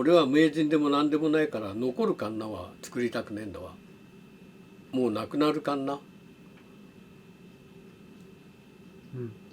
俺は名人でも何でもないから残るカンナは作りたくねえんだわ。もうなくなるカンナ。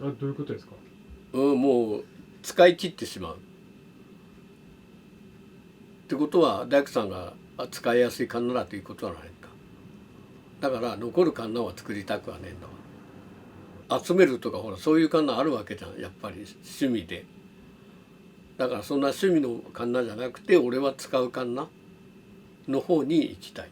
どういうことですか？もう使い切ってしまうってことは大工さんが使いやすいカンナだということはないか。だから残るカンナは作りたくはねえんだわ。集めるとかほらそういうカンナあるわけじゃん、やっぱり趣味で。だからそんな趣味のカンナじゃなくて俺は使うカンナの方に行きたい。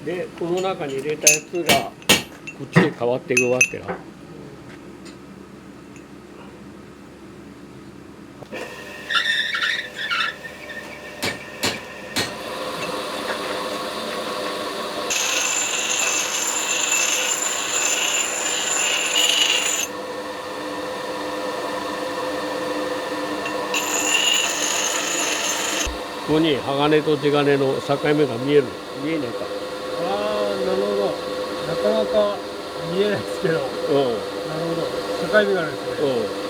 でこの中に入れたやつがこっちへ変わっていくわけだ。こに鋼と地金の境目が見える。見えないか。ああ、なるほど。なかなか見えないですけど。なるほど。境目があるんですね。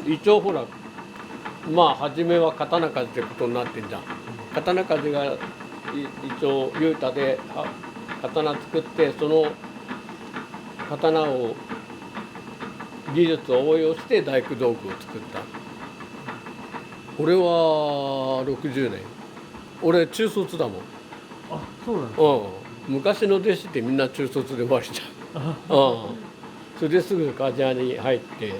一応ほらまあ初めは刀鍛冶ってことになってんじゃん。刀鍛冶が一応雄太で刀作って、その刀を技術を応用して大工道具を作った。俺は60年。俺中卒だもん。あ、そうなんですか。昔の弟子ってみんな中卒で終わりじゃん。それですぐ鍛冶屋に入って、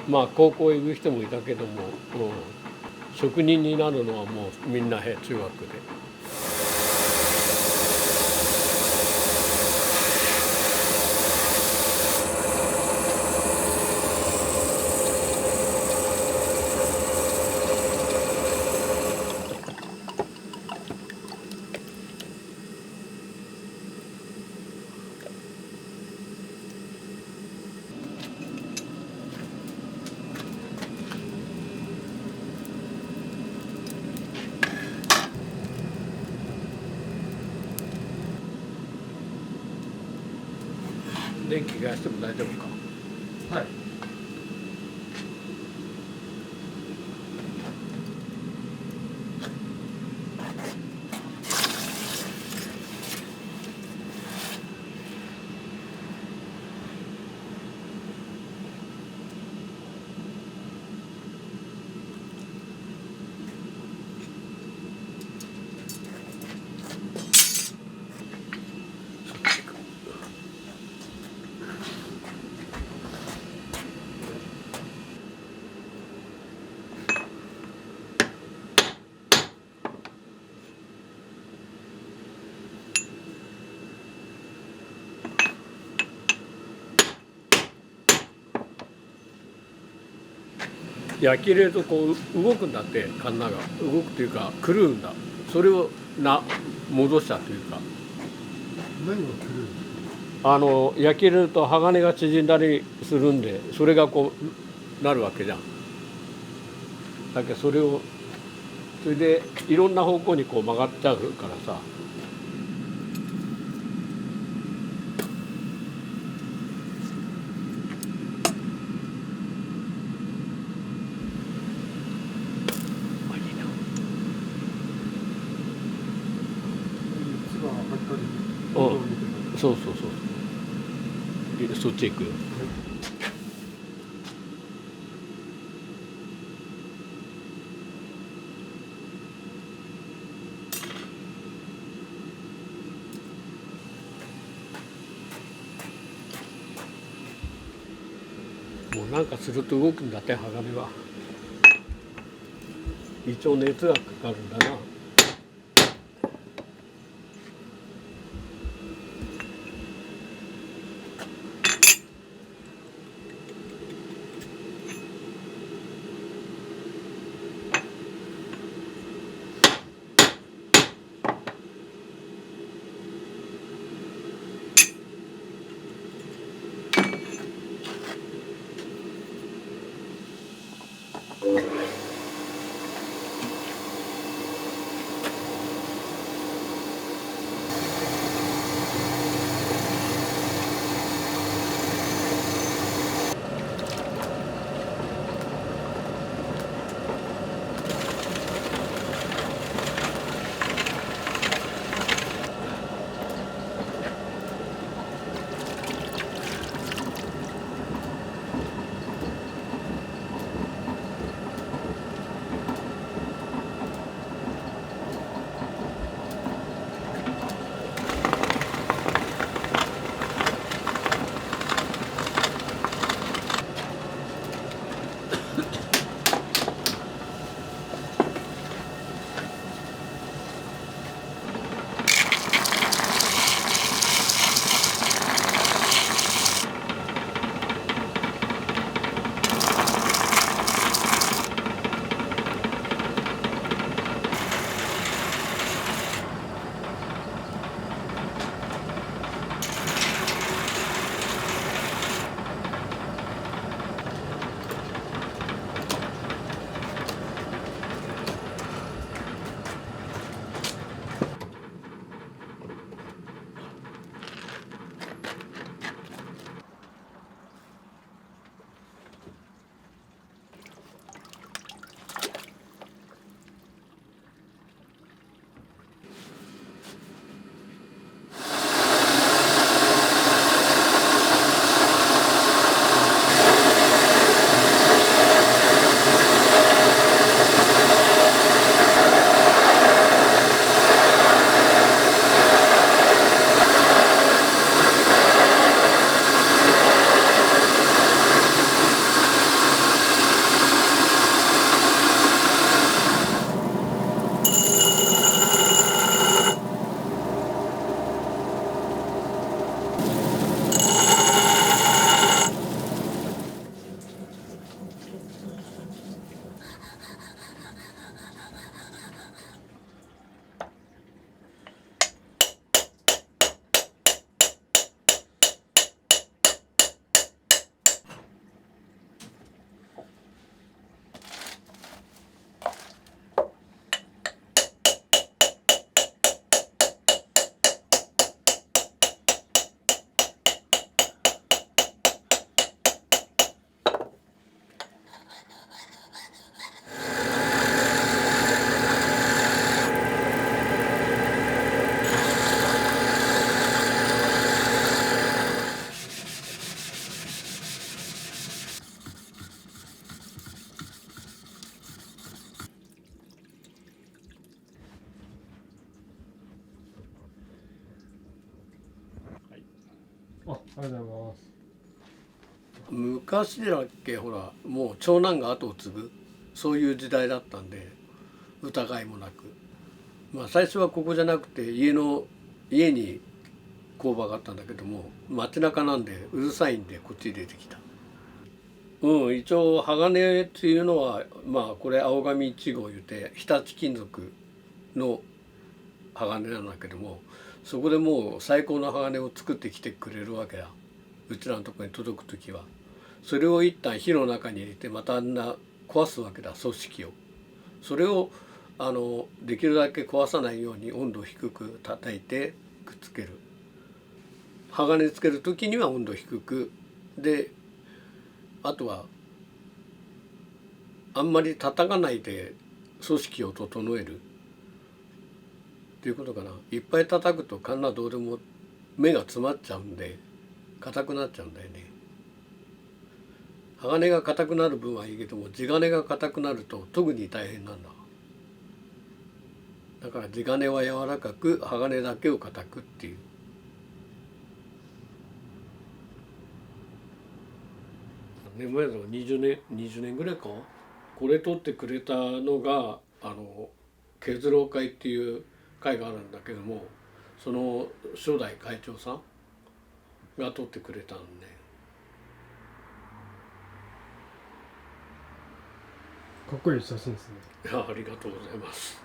まあ高校へ行く人もいたけども、職人になるのはもうみんな中学で。電気消しても大丈夫か。はい。焼き入れるとこう動くんだって、カンナが動くというか狂うんだ。それを戻したというか、何が狂うんですか？焼き入れると鋼が縮んだりするんで、それがこうなるわけじゃん。だけどそれでいろんな方向にこう曲がっちゃうからさ。そうそうそう。そっちへ行くよ。もうなんかすると動くんだって鋼は。一応熱がかかるんだな。ありがとうございます。昔だっけほらもう長男が後を継ぐそういう時代だったんで疑いもなく、まあ最初はここじゃなくて家に工場があったんだけども、街中なんでうるさいんでこっちに出てきた。一応鋼っていうのはまあこれ青紙1号言うて日立金属の鋼なんだけども、そこでもう最高の鋼を作ってきてくれるわけだ、うちらのところに届く時は。それを一旦火の中に入れてまた壊すわけだ、組織を。それをできるだけ壊さないように温度を低く叩いてくっつける。鋼つける時には温度低くで、あとはあんまり叩かないで組織を整えるっていうことかな。いっぱい叩くとカンナどうでも目が詰まっちゃうんで硬くなっちゃうんだよね。鋼が硬くなる分はいいけども地金が硬くなると特に大変なんだ。だから地金は柔らかく鋼だけを硬くっていう。年前だから20年ぐらいか。これ取ってくれたのが削ろう会っていう会があるんだけども、その初代会長さんが取ってくれたんで。かっこいい写真ですね。いや、ありがとうございます。